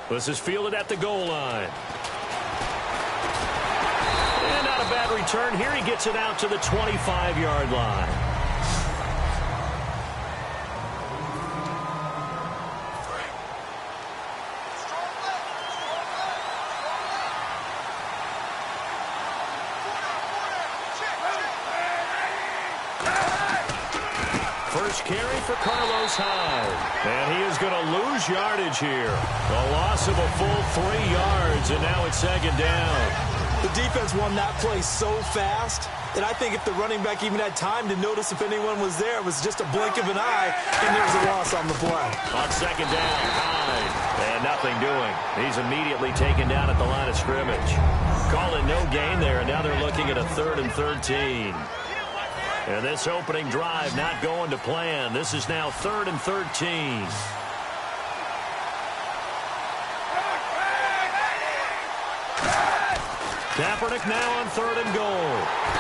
This is fielded at the goal line. And not a bad return here. He gets it out to the 25-yard line. First carry for Carlos Hyde. And he is going to lose yardage here. A loss of a full 3 yards, and now it's second down. The defense won that play so fast that I think if the running back even had time to notice if anyone was there, it was just a blink of an eye, and there's a loss on the play. On second down, Hyde. And nothing doing. He's immediately taken down at the line of scrimmage. Call it no gain there, and now they're looking at a 3rd and 13. And this opening drive not going to plan. This is now 3rd and 13. Kaepernick now on 3rd and goal.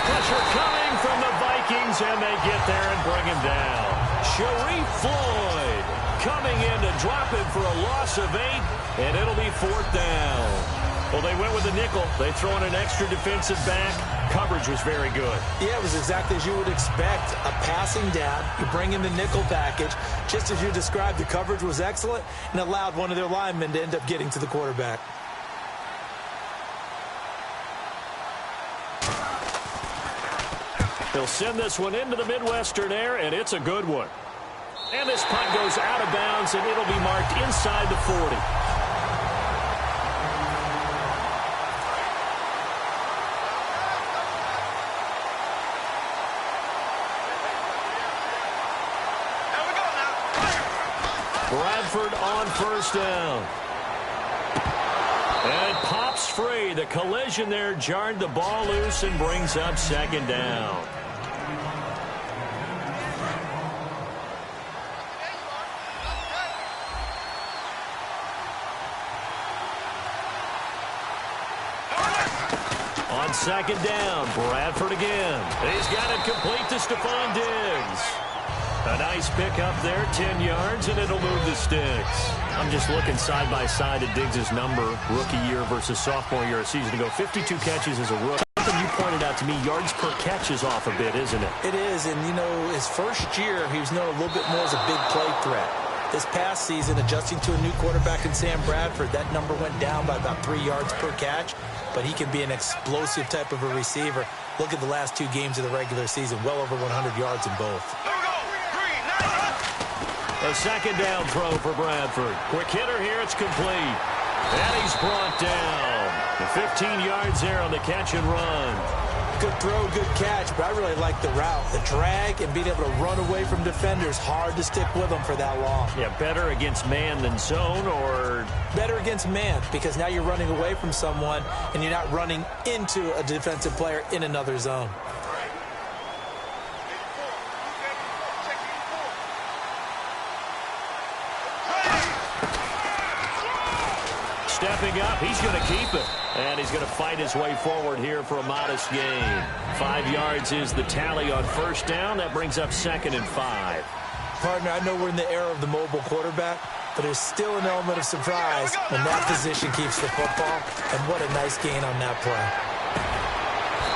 Pressure coming from the Vikings, and they get there and bring him down. Sharif Floyd coming in to drop him for a loss of 8, and it'll be 4th down. Well, they went with the nickel. They throw in an extra defensive back. Coverage was very good. Yeah, it was exactly as you would expect. A passing down. You bring in the nickel package. Just as you described, the coverage was excellent and allowed one of their linemen to end up getting to the quarterback. They'll send this one into the Midwestern air, and it's a good one. And this punt goes out of bounds, and it'll be marked inside the 40. Bradford on first down. And pops free. The collision there jarred the ball loose and brings up second down. On second down, Bradford again. He's got it complete to Stephon Diggs. A nice pickup there, 10 yards, and it'll move the sticks. I'm just looking side by side at Diggs' number, rookie year versus sophomore year a season ago. 52 catches as a rookie. Something you pointed out to me, yards per catch is off a bit, isn't it? It is, and you know, his first year, he was known a little bit more as a big play threat. This past season, adjusting to a new quarterback in Sam Bradford, that number went down by about 3 yards per catch, but he can be an explosive type of a receiver. Look at the last 2 games of the regular season, well over 100 yards in both. A second down throw for Bradford. Quick hitter here, it's complete. And he's brought down. The 15 yards there on the catch and run. Good throw, good catch, but I really like the route. The drag and being able to run away from defenders, hard to stick with them for that long. Yeah, better against man than zone, or? Better against man, because now you're running away from someone and you're not running into a defensive player in another zone. Stepping up, he's going to keep it. And he's going to fight his way forward here for a modest gain. 5 yards is the tally on first down. That brings up 2nd and 5. Partner, I know we're in the era of the mobile quarterback, but there's still an element of surprise when that position keeps the football. And what a nice gain on that play.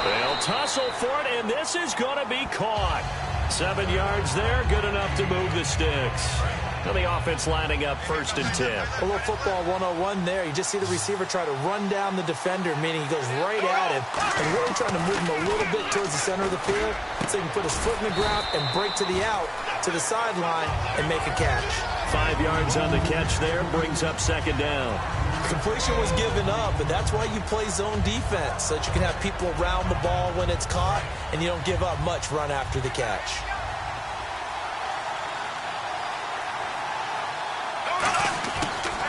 They'll tussle for it, and this is going to be caught. 7 yards there, good enough to move the sticks. And the offense lining up 1st and 10. A little football 101 there. You just see the receiver try to run down the defender, meaning he goes right at him and really trying to move him a little bit towards the center of the field so he can put his foot in the ground and break to the out, to the sideline, and make a catch. 5 yards on the catch there, brings up 2nd down. Completion was given up, but that's why you play zone defense, so that you can have people around the ball when it's caught, and you don't give up much run after the catch.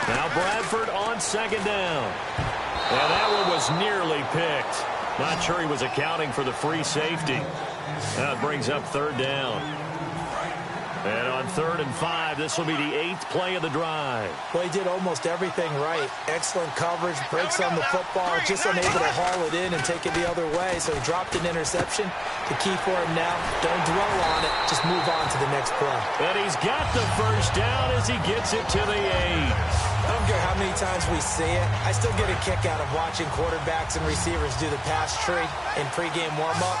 Now Bradford on 2nd down. And that one was nearly picked. Not sure he was accounting for the free safety. Now it brings up 3rd down. And on 3rd and 5, this will be the 8th play of the drive. Well, he did almost everything right. Excellent coverage, breaks on the football, just unable to haul it in and take it the other way. So he dropped an interception. The key for him now, don't dwell on it. Just move on to the next play. And he's got the first down as he gets it to the 8. I don't care how how many times we see it. I still get a kick out of watching quarterbacks and receivers do the pass tree in pregame warm-up.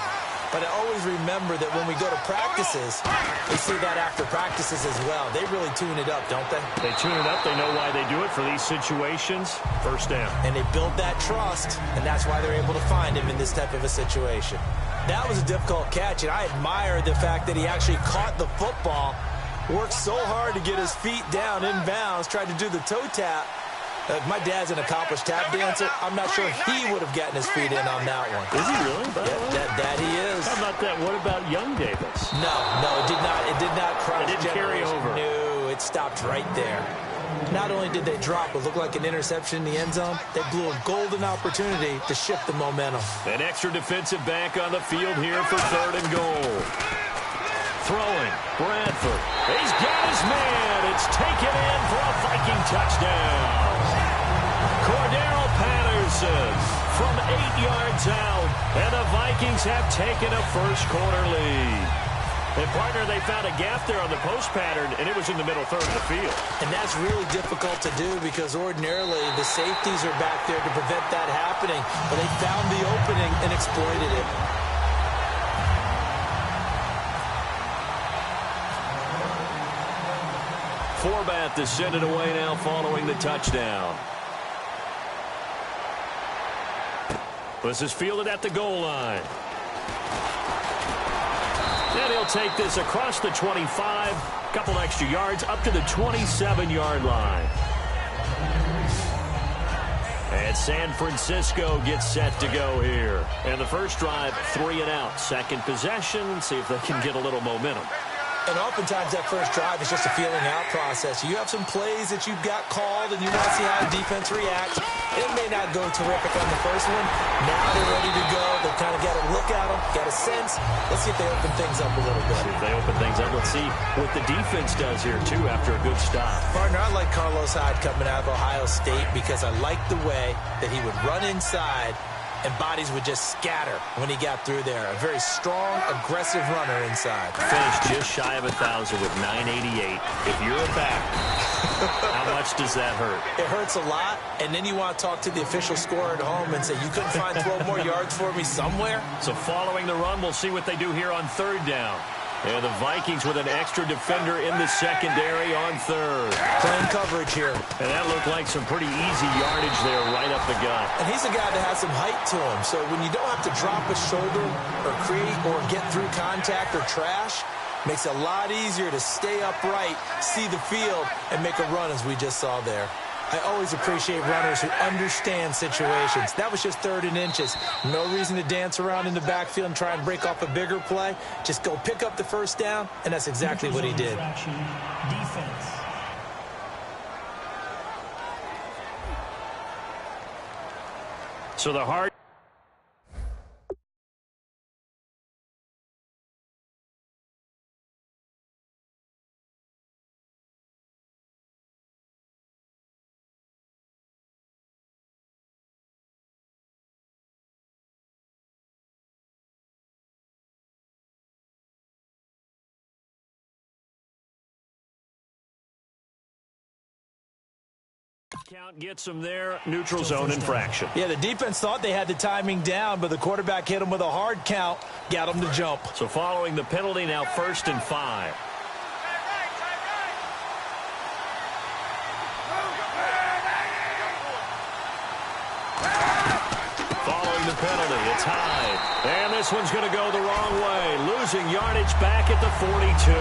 But I always remember that when we go to practices, we see that after practices as well. They really tune it up, don't they? They tune it up. They know why they do it for these situations. First down. And they build that trust, and that's why they're able to find him in this type of a situation. That was a difficult catch, and I admire the fact that he actually caught the football, worked so hard to get his feet down inbounds, tried to do the toe tap. My dad's an accomplished tap dancer. I'm not sure he would have gotten his feet in on that one. Is he really? Yeah, that he is. How about that? What about young Davis? No, it did not. It did not cross. It didn't carry over. No, it stopped right there. Not only did they drop what looked like an interception in the end zone, they blew a golden opportunity to shift the momentum. An extra defensive back on the field here for 3rd and goal. Throwing, Bradford. He's got his man. It's taken in for a Viking touchdown. Cordero Patterson from 8 yards out, and the Vikings have taken a first-quarter lead. And, partner, they found a gap there on the post pattern, and it was in the middle third of the field. And that's really difficult to do because ordinarily the safeties are back there to prevent that happening. But they found the opening and exploited it. Forbath to send it away now following the touchdown. This is fielded at the goal line. And he'll take this across the 25, a couple extra yards up to the 27-yard line. And San Francisco gets set to go here. And the first drive, 3 and out. Second possession, see if they can get a little momentum. And oftentimes that first drive is just a feeling out process. You have some plays that you've got called and you want to see how the defense reacts. It may not go terrific on the first one. Now they're ready to go. They've kind of got a look at them, got a sense. Let's see if they open things up a little bit. See if they open things up. Let's see what the defense does here, too, after a good stop. Partner, I like Carlos Hyde coming out of Ohio State because I like the way that he would run inside and bodies would just scatter when he got through there. A very strong, aggressive runner inside. Finished just shy of 1,000 with 988. If you're a back, how much does that hurt? It hurts a lot, and then you want to talk to the official scorer at home and say, you couldn't find 12 more yards for me somewhere? So following the run, we'll see what they do here on 3rd down. And the Vikings with an extra defender in the secondary on 3rd. Playing coverage here. And that looked like some pretty easy yardage there right up the gut. And he's a guy that has some height to him. So when you don't have to drop a shoulder or create or get through contact or trash, makes it a lot easier to stay upright, see the field, and make a run as we just saw there. I always appreciate runners who understand situations. That was just 3rd and inches. No reason to dance around in the backfield and try and break off a bigger play. Just go pick up the first down, and that's exactly what he did. Defense. So the hard... Count gets him there. Neutral zone infraction. Yeah, the defense thought they had the timing down, but the quarterback hit him with a hard count, got him to jump. So following the penalty, now 1st and 5. Following the penalty, it's Hyde. And this one's going to go the wrong way. Losing yardage back at the 42.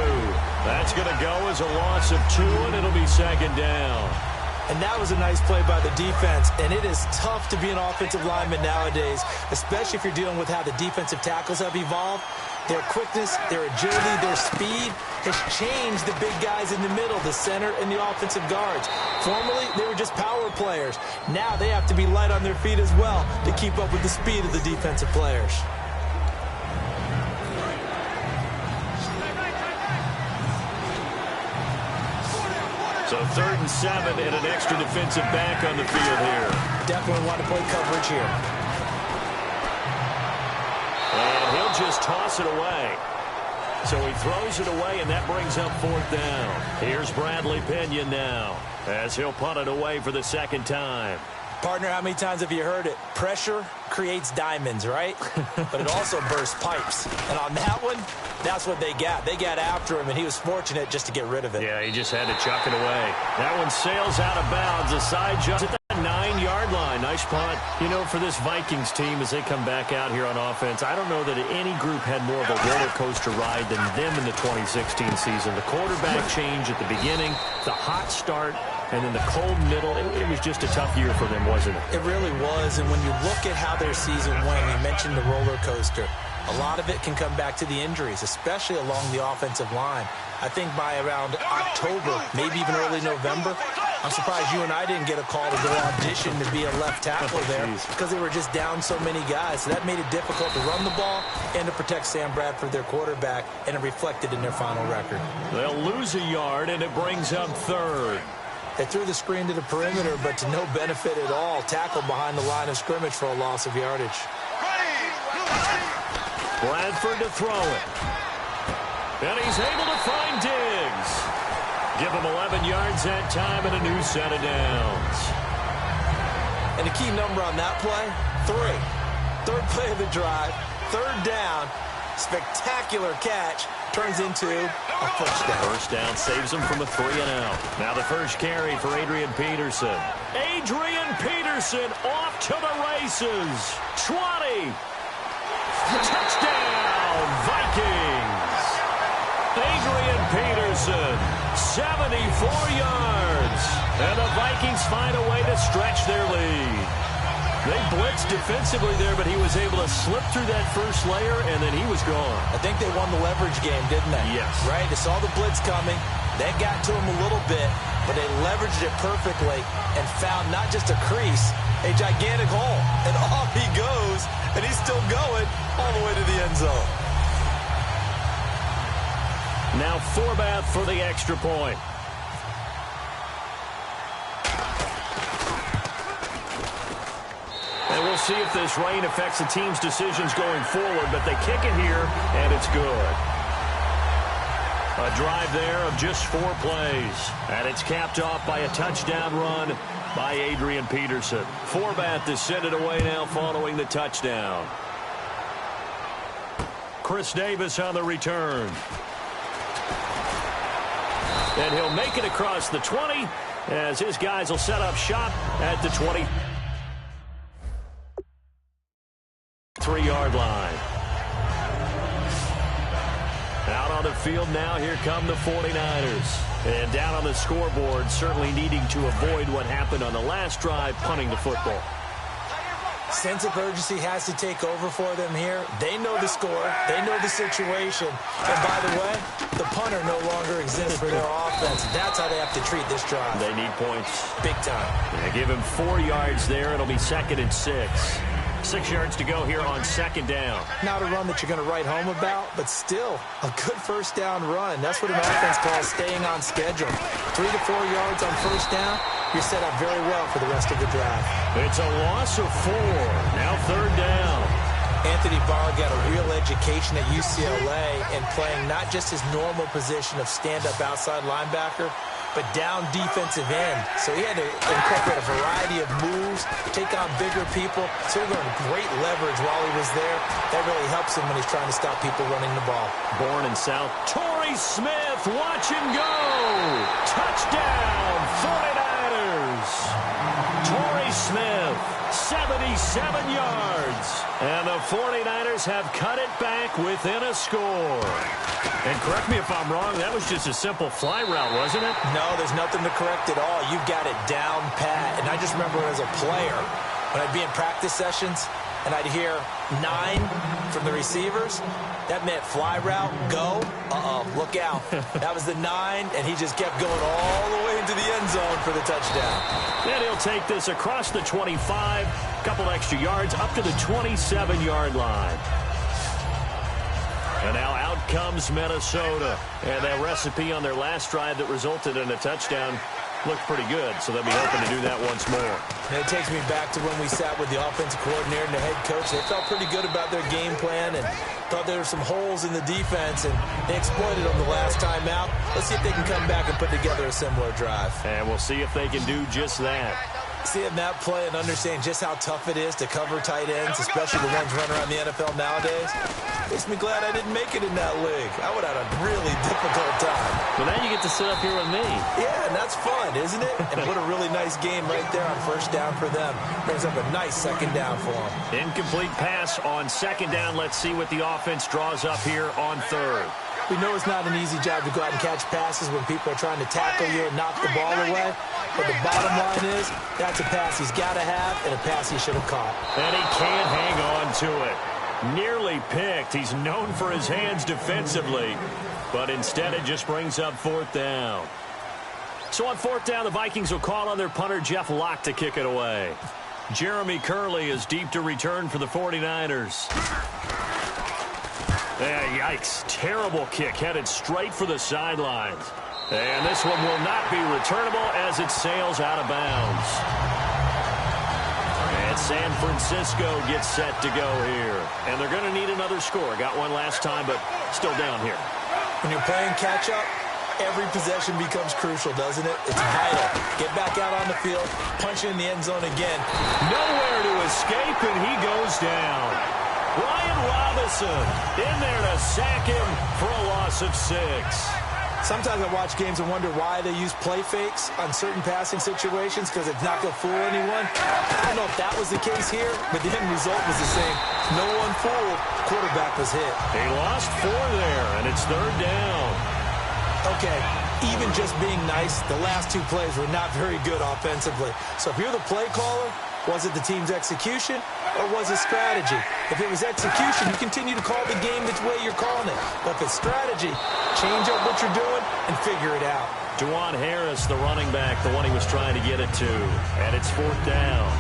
That's going to go as a loss of 2, and it'll be 2nd down. And that was a nice play by the defense. And it is tough to be an offensive lineman nowadays, especially if you're dealing with how the defensive tackles have evolved. Their quickness, their agility, their speed has changed the big guys in the middle, the center, and the offensive guards. Formerly, they were just power players. Now they have to be light on their feet as well to keep up with the speed of the defensive players. So 3rd and 7 and an extra defensive back on the field here. Definitely want to play coverage here. And he'll just toss it away. So he throws it away, and that brings up 4th down. Here's Bradley Pinion now, as he'll punt it away for the 2nd time. Partner, how many times have you heard it? Pressure creates diamonds, right? But it also bursts pipes. And on that one, that's what they got. They got after him, and he was fortunate just to get rid of it. Yeah, he just had to chuck it away. That one sails out of bounds. A side jump at the 9-yard line. Nice punt. You know, for this Vikings team, as they come back out here on offense, I don't know that any group had more of a roller coaster ride than them in the 2016 season. The quarterback change at the beginning, the hot start, and then the cold middle. It was just a tough year for them, wasn't it? It really was. And when you look at how their season went, you mentioned the roller coaster. A lot of it can come back to the injuries, especially along the offensive line. I think by around October, maybe even early November, I'm surprised you and I didn't get a call to go audition to be a left tackle there because they were just down so many guys. So that made it difficult to run the ball and to protect Sam Bradford, their quarterback, and it reflected in their final record. They'll lose a yard, and it brings up 3rd. They threw the screen to the perimeter, but to no benefit at all. Tackled behind the line of scrimmage for a loss of yardage. Bradford to throw it. And he's able to find Diggs. Give him 11 yards that time and a new set of downs. And the key number on that play, 3. 3rd play of the drive, 3rd down, spectacular catch, turns into a first down. First down saves him from a 3-and-out. Now the first carry for Adrian Peterson. Adrian Peterson off to the races. 20. Touchdown, Vikings. Adrian Peterson, 74 yards. And the Vikings find a way to stretch their lead. They blitzed defensively there, but he was able to slip through that first layer, and then he was gone. I think they won the leverage game, didn't they? Yes. Right? They saw the blitz coming. That got to him a little bit, but they leveraged it perfectly and found not just a crease, a gigantic hole. And off he goes, and he's still going all the way to the end zone. Now Forbath for the extra point. And we'll see if this rain affects the team's decisions going forward, but they kick it here, and it's good. A drive there of just 4 plays, and it's capped off by a touchdown run by Adrian Peterson. Forbath to send it away now following the touchdown. Chris Davis on the return. And he'll make it across the 20 as his guys will set up shop at the 23-yard line. Out on the field now, here come the 49ers. And down on the scoreboard, certainly needing to avoid what happened on the last drive, punting the football. Sense of urgency has to take over for them here. They know the score. They know the situation. And by the way, the punter no longer exists for their offense. That's how they have to treat this drive. They need points. Big time. They give him 4 yards there. It'll be 2nd and 6. 6 yards to go here on 2nd down. Not a run that you're going to write home about, but still a good first down run. That's what an offense calls staying on schedule. 3 to 4 yards on first down. You're set up very well for the rest of the drive. It's a loss of 4. Now 3rd down. Anthony Barr got a real education at UCLA in playing not just his normal position of stand-up outside linebacker, but down defensive end. So he had to incorporate a variety of moves, take on bigger people. So he learned great leverage while he was there. That really helps him when he's trying to stop people running the ball. Born in South. Torrey Smith, watch and go. Touchdown, 49ers. Torrey Smith, 77 yards. And the 49ers have cut it back within a score. And correct me if I'm wrong, that was just a simple fly route, wasn't it? No, there's nothing to correct at all. You got it down pat. And I just remember as a player, when I'd be in practice sessions, and I'd hear 9 from the receivers, that meant fly route, go, look out. That was the 9, and he just kept going all the way into the end zone for the touchdown. Then he'll take this across the 25, couple extra yards, up to the 27-yard line. And now out comes Minnesota. And that recipe on their last drive that resulted in a touchdown looked pretty good, so they'll be hoping to do that once more. And it takes me back to when we sat with the offensive coordinator and the head coach. They felt pretty good about their game plan and thought there were some holes in the defense, and they exploited them the last time out. Let's see if they can come back and put together a similar drive. And we'll see if they can do just that. Seeing that play and understand just how tough it is to cover tight ends, especially the ones running around the NFL nowadays, makes me glad I didn't make it in that league. I would have had a really difficult time. But now you get to sit up here with me. Yeah, and that's fun, isn't it? And what a really nice game right there on first down for them. Brings up a nice second down for them. Incomplete pass on second down. Let's see what the offense draws up here on third. We know it's not an easy job to go out and catch passes when people are trying to tackle you and knock the ball away. But the bottom line is, that's a pass he's got to have and a pass he should have caught. And he can't hang on to it. Nearly picked. He's known for his hands defensively. But instead it just brings up fourth down. So on fourth down, the Vikings will call on their punter, Jeff Locke, to kick it away. Jeremy Curley is deep to return for the 49ers. Yikes. Terrible kick headed straight for the sidelines. And this one will not be returnable as it sails out of bounds. And San Francisco gets set to go here. And they're going to need another score. Got one last time, but still down here. When you're playing catch-up, every possession becomes crucial, doesn't it? It's vital. Get back out on the field, punch it in the end zone again. Nowhere to escape, and he goes down. Ryan Robinson in there to sack him for a loss of 6. Sometimes I watch games and wonder why they use play fakes on certain passing situations because it's not going to fool anyone. I don't know if that was the case here, but the end result was the same. No one fooled. Quarterback was hit. He lost 4 there, and it's third down. Okay, even just being nice, the last 2 plays were not very good offensively. So if you're the play caller, was it the team's execution or was it strategy? If it was execution, you continue to call the game the way you're calling it. But if it's strategy, change up what you're doing and figure it out. Juwan Harris, the running back, the one he was trying to get it to. And it's fourth down.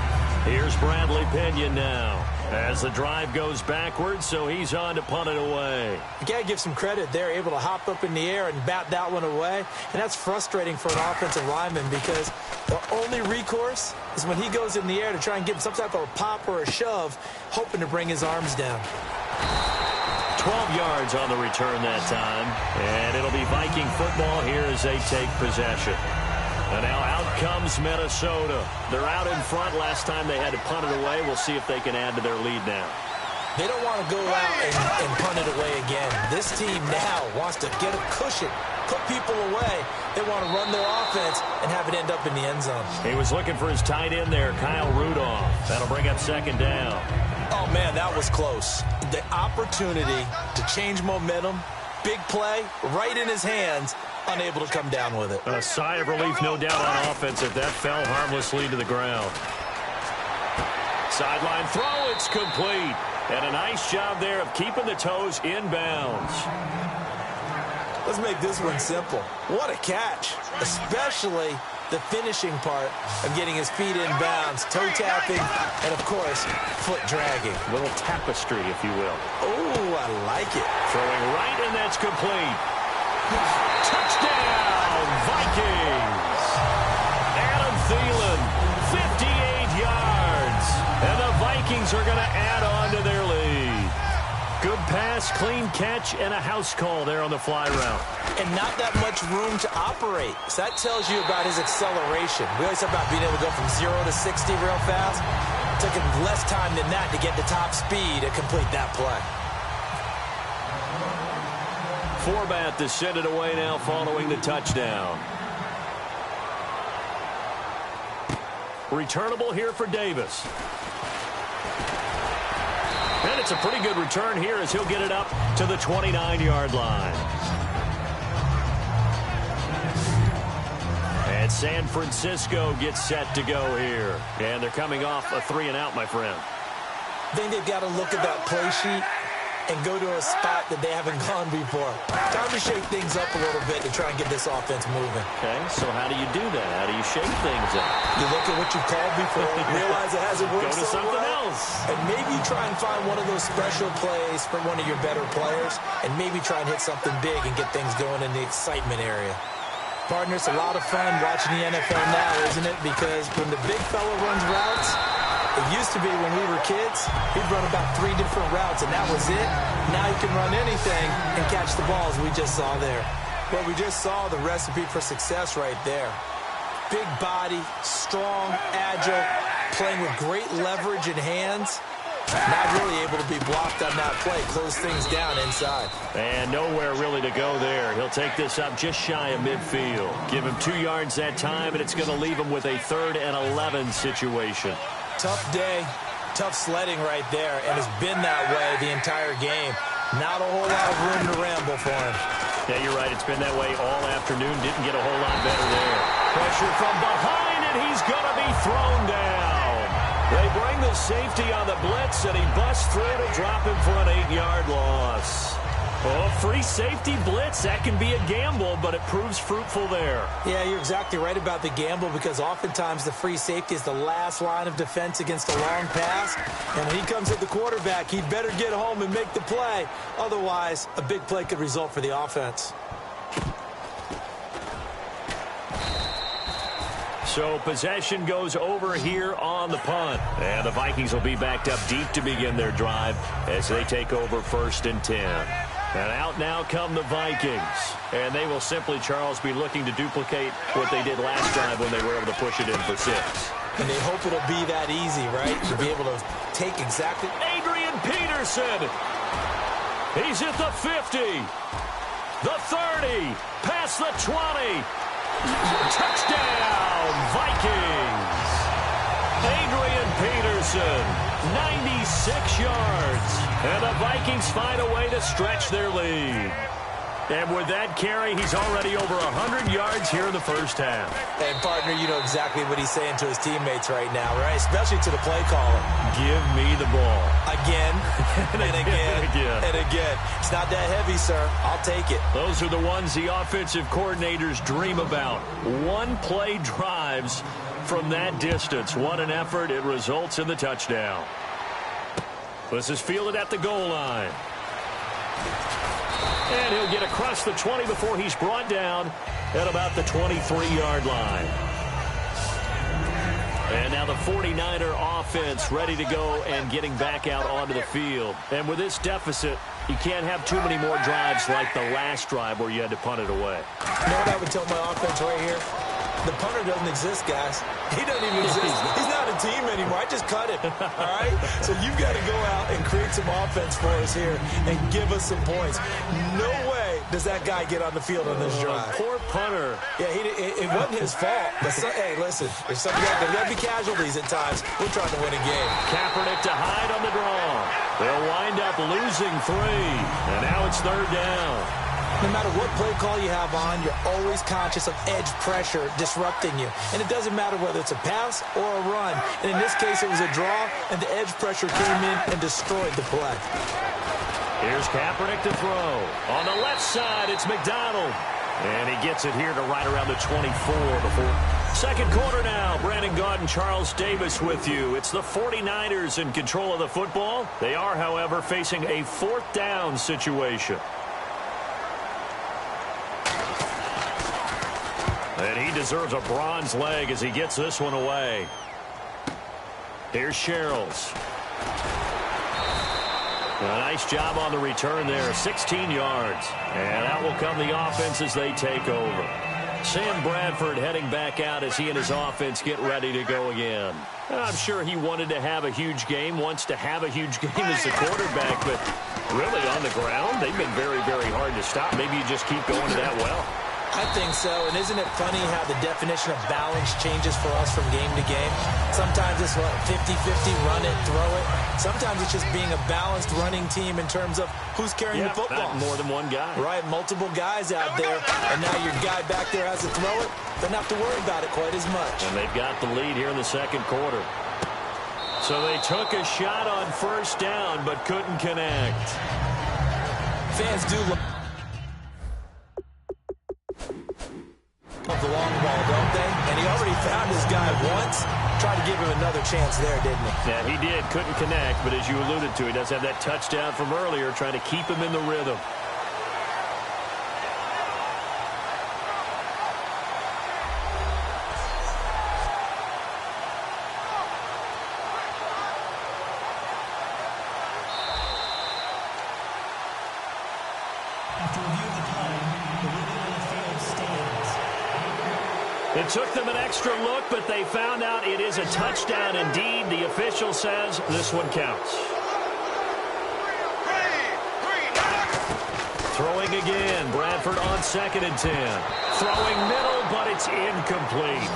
Here's Bradley Pinion now as the drive goes backwards, so he's on to punt it away. You got to give some credit. They're able to hop up in the air and bat that one away. And that's frustrating for an offensive lineman because the only recourse is when he goes in the air to try and give some type of a pop or a shove, hoping to bring his arms down. 12 yards on the return that time. And it'll be Viking football here as they take possession. And now out comes Minnesota. They're out in front. Last time they had to punt it away. We'll see if they can add to their lead now. They don't want to go out and punt it away again. This team now wants to get a cushion, put people away. They want to run their offense and have it end up in the end zone. He was looking for his tight end there, Kyle Rudolph. That'll bring up second down. Oh, man, that was close. The opportunity to change momentum, big play, right in his hands, unable to come down with it. A sigh of relief, no doubt, on offense if that fell harmlessly to the ground. Sideline throw, it's complete. And a nice job there of keeping the toes in bounds. Let's make this one simple. What a catch, especially the finishing part of getting his feet in bounds, toe tapping, and, of course, foot dragging. A little tapestry, if you will. Oh, I like it. Throwing right, and that's complete. Touchdown, Vikings. Adam Thielen, 58 yards. And the Vikings are going to add on to their lead. Good pass, clean catch, and a house call there on the fly route. And not that much room to operate. So that tells you about his acceleration. We always talk about being able to go from 0 to 60 real fast. It took him less time than that to get the top speed to complete that play. Forbath to send it away now following the touchdown. Returnable here for Davis. And it's a pretty good return here as he'll get it up to the 29-yard line. And San Francisco gets set to go here. And they're coming off a 3-and-out, my friend. I think they've got to look at that play sheet and go to a spot that they haven't gone before. Time to shake things up a little bit to try and get this offense moving. Okay, so how do you do that? How do you shake things up? You look at what you've called before, realize it hasn't worked Go to so something well, else. and maybe try and find one of those special plays for one of your better players, and maybe try and hit something big and get things going in the excitement area. Partner, it's a lot of fun watching the NFL now, isn't it? Because when the big fella runs routes, it used to be when we were kids, he'd run about 3 different routes, and that was it. Now he can run anything and catch the balls we just saw there. Well, we just saw the recipe for success right there. Big body, strong, agile, playing with great leverage in hands. Not really able to be blocked on that play. Close things down inside. And nowhere really to go there. He'll take this up just shy of midfield. Give him 2 yards that time, and it's going to leave him with a 3rd and 11 situation. Tough day, tough sledding right there, and it's been that way the entire game. Not a whole lot of room to ramble for him. Yeah, you're right. It's been that way all afternoon. Didn't get a whole lot better there. Pressure from behind, and he's going to be thrown down. They bring the safety on the blitz, and he busts through to drop him for an 8-yard loss. Oh, free safety blitz, that can be a gamble, but it proves fruitful there. Yeah, you're exactly right about the gamble because oftentimes the free safety is the last line of defense against a long pass. And when he comes at the quarterback, he'd better get home and make the play. Otherwise, a big play could result for the offense. So possession goes over here on the punt. And the Vikings will be backed up deep to begin their drive as they take over 1st and 10. And out now come the Vikings. And they will simply, Charles, be looking to duplicate what they did last drive when they were able to push it in for 6. And they hope it'll be that easy, right? To be able to take exactly... Adrian Peterson. He's at the 50. The 30. Past the 20. Touchdown, Vikings. Adrian Peterson, 96 yards. And the Vikings find a way to stretch their lead. And with that carry, he's already over 100 yards here in the first half. And, partner, you know exactly what he's saying to his teammates right now, right? Especially to the play caller. Give me the ball. Again, and again, again. and again. It's not that heavy, sir. I'll take it. Those are the ones the offensive coordinators dream about. One-play drives from that distance. What an effort. It results in the touchdown. This is fielded at the goal line. And he'll get across the 20 before he's brought down at about the 23-yard line. And now the 49er offense ready to go and getting back out onto the field. And with this deficit, you can't have too many more drives like the last drive where you had to punt it away. You know what I would tell my offense right here? The punter doesn't exist, guys. He doesn't even exist. He's not a team anymore. I just cut him, all right? So you've got to go out and create some offense for us here and give us some points. No way does that guy get on the field on this drive. Poor punter. Yeah, it wasn't his fault. But hey, listen, there's got to be casualties at times. We're trying to win a game. Kaepernick to Hyde on the draw. They'll wind up losing 3. And now it's 3rd down. No matter what play call you have on, you're always conscious of edge pressure disrupting you. And it doesn't matter whether it's a pass or a run. And in this case, it was a draw, and the edge pressure came in and destroyed the play. Here's Kaepernick to throw. On the left side, it's McDonald. And he gets it here to right around the 24 before. Second quarter now. Brandon Gaudin and Charles Davis with you. It's the 49ers in control of the football. They are, however, facing a 4th down situation. And he deserves a bronze leg as he gets this one away. Here's Sherrills. A nice job on the return there, 16 yards. And that will come the offense as they take over. Sam Bradford heading back out as he and his offense get ready to go again. I'm sure he wanted to have a huge game, wants to have a huge game as the quarterback, but really on the ground, they've been very, very hard to stop. Maybe you just keep going to that well. I think so, and isn't it funny how the definition of balance changes for us from game to game? Sometimes it's 50-50, run it, throw it. Sometimes it's just being a balanced running team in terms of who's carrying the football. Not more than one guy. Right, multiple guys out there, and now your guy back there has to throw it. Doesn't have to worry about it quite as much. And they've got the lead here in the second quarter. So they took a shot on 1st down, but couldn't connect. Fans do look of the long ball, don't they? And he already found his guy once. Tried to give him another chance there, didn't he? Yeah, he did. Couldn't connect, but as you alluded to, he does have that touchdown from earlier, trying to keep him in the rhythm. It took them an extra look, but they found out it is a touchdown indeed. The official says this one counts. Throwing again. Bradford on 2nd and 10. Throwing middle, but it's incomplete.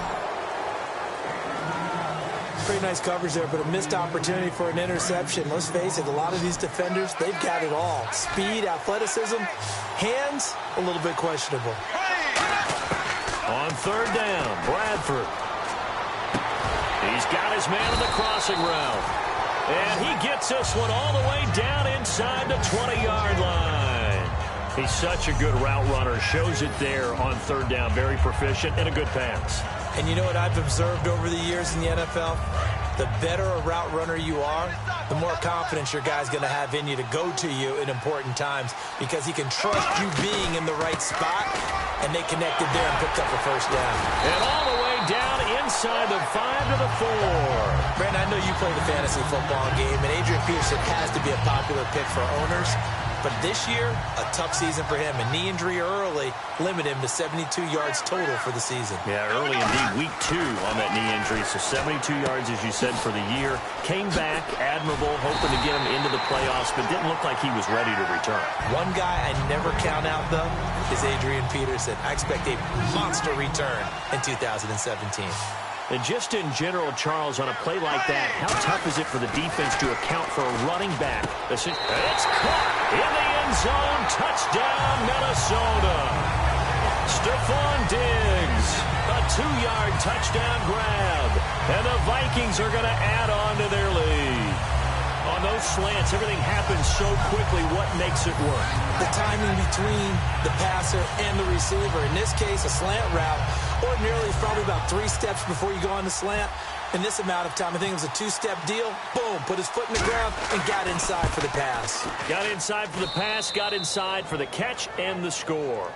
Pretty nice coverage there, but a missed opportunity for an interception. Let's face it, a lot of these defenders, they've got it all. Speed, athleticism, hands, a little bit questionable. On 3rd down, Bradford. He's got his man on the crossing route. And he gets this one all the way down inside the 20-yard line. He's such a good route runner. Shows it there on 3rd down. Very proficient and a good pass. And you know what I've observed over the years in the NFL? The better a route runner you are, the more confidence your guy's going to have in you to go to you in important times because he can trust you being in the right spot, and they connected there and picked up a 1st down. And all the way down inside the 5 to the 4. Brandon, I know you play the fantasy football game, and Adrian Peterson has to be a popular pick for owners. But this year, a tough season for him. A knee injury early limited him to 72 yards total for the season. Yeah, early indeed. Week 2 on that knee injury. So 72 yards, as you said, for the year. Came back, admirable, hoping to get him into the playoffs, but didn't look like he was ready to return. One guy I never count out, though, is Adrian Peterson. I expect a monster return in 2017. And just in general, Charles, on a play like that, how tough is it for the defense to account for a running back? It's caught in the end zone. Touchdown, Minnesota. Stephon Diggs, a 2-yard touchdown grab. And the Vikings are going to add on to their lead. On those slants, everything happens so quickly. What makes it work? The timing between the passer and the receiver. In this case, a slant route. Ordinarily, it's probably about 3 steps before you go on the slant. In this amount of time, I think it was a 2-step deal. Boom, put his foot in the ground and got inside for the pass. Got inside for the pass, got inside for the catch and the score.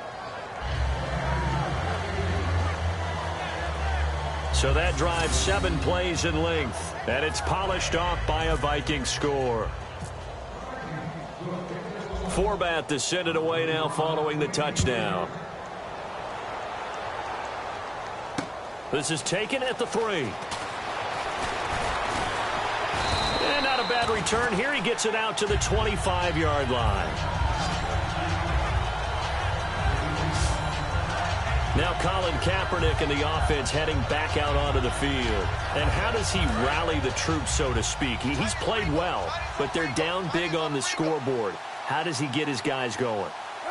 So that drives 7 plays in length, and it's polished off by a Viking score. Forbath to send it away now following the touchdown. This is taken at the 3. And not a bad return here. He gets it out to the 25-yard line. Now Colin Kaepernick and the offense heading back out onto the field. And how does he rally the troops, so to speak? He's played well, but they're down big on the scoreboard. How does he get his guys going?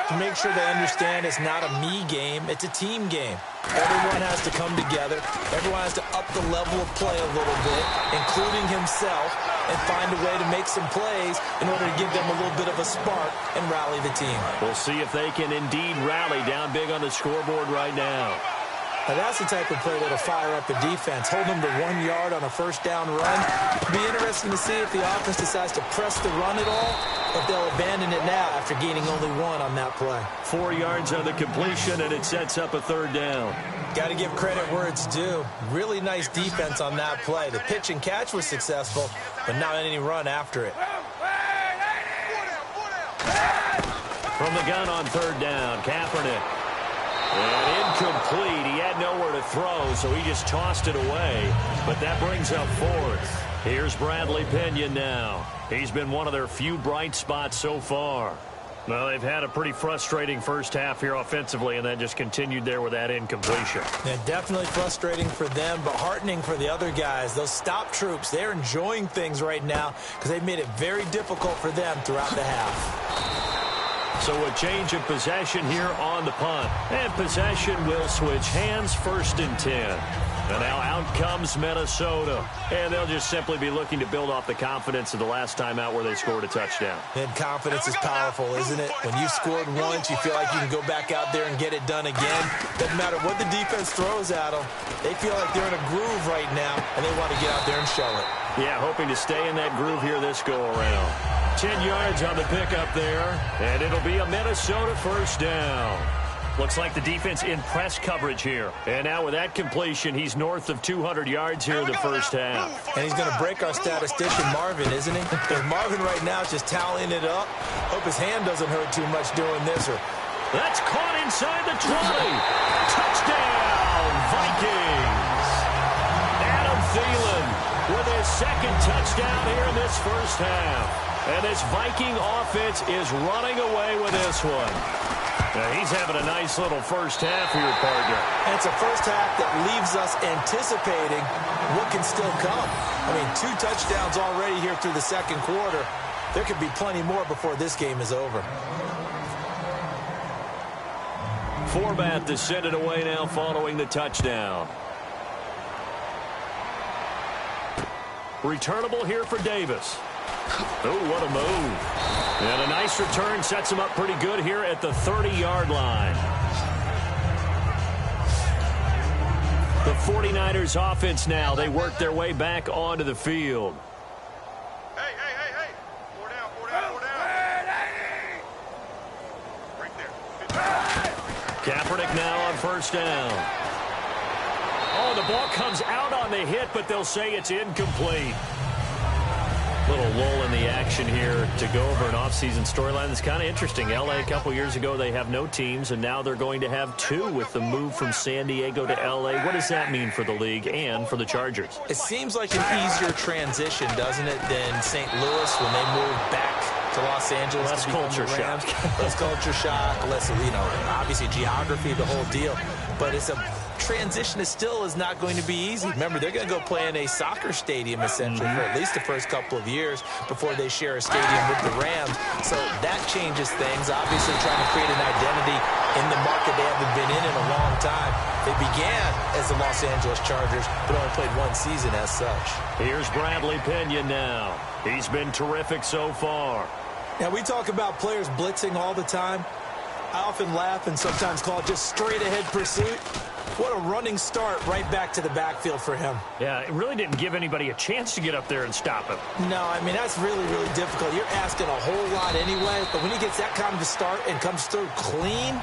To make sure they understand it's not a me game, it's a team game. Everyone has to come together. Everyone has to up the level of play a little bit, including himself, and find a way to make some plays in order to give them a little bit of a spark and rally the team. We'll see if they can indeed rally down big on the scoreboard right now. Now that's the type of play that'll fire up the defense. Hold them to 1 yard on a 1st down run. It'll be interesting to see if the offense decides to press the run at all, or if they'll abandon it now after gaining only 1 on that play. 4 yards on the completion, and it sets up a 3rd down. Got to give credit where it's due. Really nice defense on that play. The pitch and catch was successful, but not any run after it. From the gun on 3rd down, Kaepernick. And incomplete. He had nowhere to throw, so he just tossed it away. But that brings up 4th. Here's Bradley Pinion now. He's been one of their few bright spots so far. Well, they've had a pretty frustrating first half here offensively, and that just continued there with that incompletion. Yeah, definitely frustrating for them, but heartening for the other guys. Those stop troops, they're enjoying things right now because they've made it very difficult for them throughout the half. So a change of possession here on the punt. And possession will switch hands, 1st and 10. And now out comes Minnesota. And they'll just simply be looking to build off the confidence of the last time out where they scored a touchdown. And confidence is powerful, isn't it? When you've scored once, you feel like you can go back out there and get it done again. Doesn't matter what the defense throws at them. They feel like they're in a groove right now, and they want to get out there and show it. Yeah, hoping to stay in that groove here this go-around. 10 yards on the pickup there, and it'll be a Minnesota 1st down. Looks like the defense in press coverage here. And now with that completion, he's north of 200 yards here in the first half. And he's going to break our statistician, Marvin, isn't he? If Marvin right now is just tallying it up, hope his hand doesn't hurt too much doing this. That's caught inside the 20. Touchdown, Vikings. Adam Thielen with his second touchdown here in this first half. And this Viking offense is running away with this one. Now, he's having a nice little first half here, partner. And it's a first half that leaves us anticipating what can still come. I mean, 2 touchdowns already here through the second quarter. There could be plenty more before this game is over. Forbath to send it away now following the touchdown. Returnable here for Davis. Oh, what a move. And a nice return sets him up pretty good here at the 30-yard line. The 49ers offense now. They work their way back onto the field. Hey. 4 down. Right there. Kaepernick now on first down. Oh, the ball comes out on the hit, but they'll say it's incomplete. Little lull in the action here to go over an offseason storyline that's kind of interesting. L.A. a couple years ago, they have no teams, and now they're going to have 2 with the move from San Diego to L.A. What does that mean for the league and for the Chargers? It seems like an easier transition, doesn't it, than St. Louis when they moved back to Los Angeles. Less culture shock. Less culture shock, less, obviously geography, the whole deal. But it's a transition still is not going to be easy. Remember, they're going to go play in a soccer stadium, essentially, for at least the first couple of years before they share a stadium with the Rams. So that changes things. Obviously, trying to create an identity in the market they haven't been in a long time. They began as the Los Angeles Chargers, but only played 1 season as such. Here's Bradley Pinion now. He's been terrific so far. Now, we talk about players blitzing all the time. I often laugh and sometimes call it just straight-ahead pursuit. What a running start right back to the backfield for him. Yeah, it really didn't give anybody a chance to get up there and stop him. No, I mean, that's really, really difficult. You're asking a whole lot anyway, but when he gets that kind of a start and comes through clean,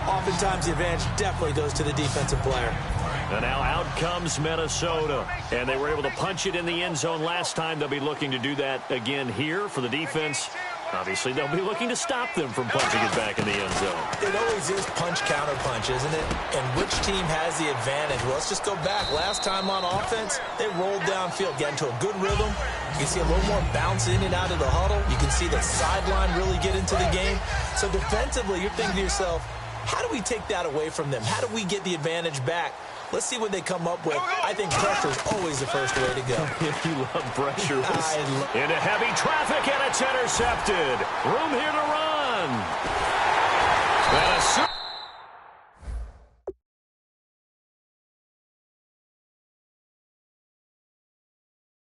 oftentimes the advantage definitely goes to the defensive player. And now out comes Minnesota. And they were able to punch it in the end zone last time. They'll be looking to do that again here for the defense. Obviously, they'll be looking to stop them from punching it back in the end zone. It always is punch-counter-punch, isn't it? And which team has the advantage? Well, let's just go back. Last time on offense, they rolled downfield, got into a good rhythm. You can see a little more bounce in and out of the huddle. You can see the sideline really get into the game. So defensively, you're thinking to yourself, how do we take that away from them? How do we get the advantage back? Let's see what they come up with. I think pressure is always the first way to go. You love pressure. Into heavy traffic, and it's intercepted. Room here to run. And a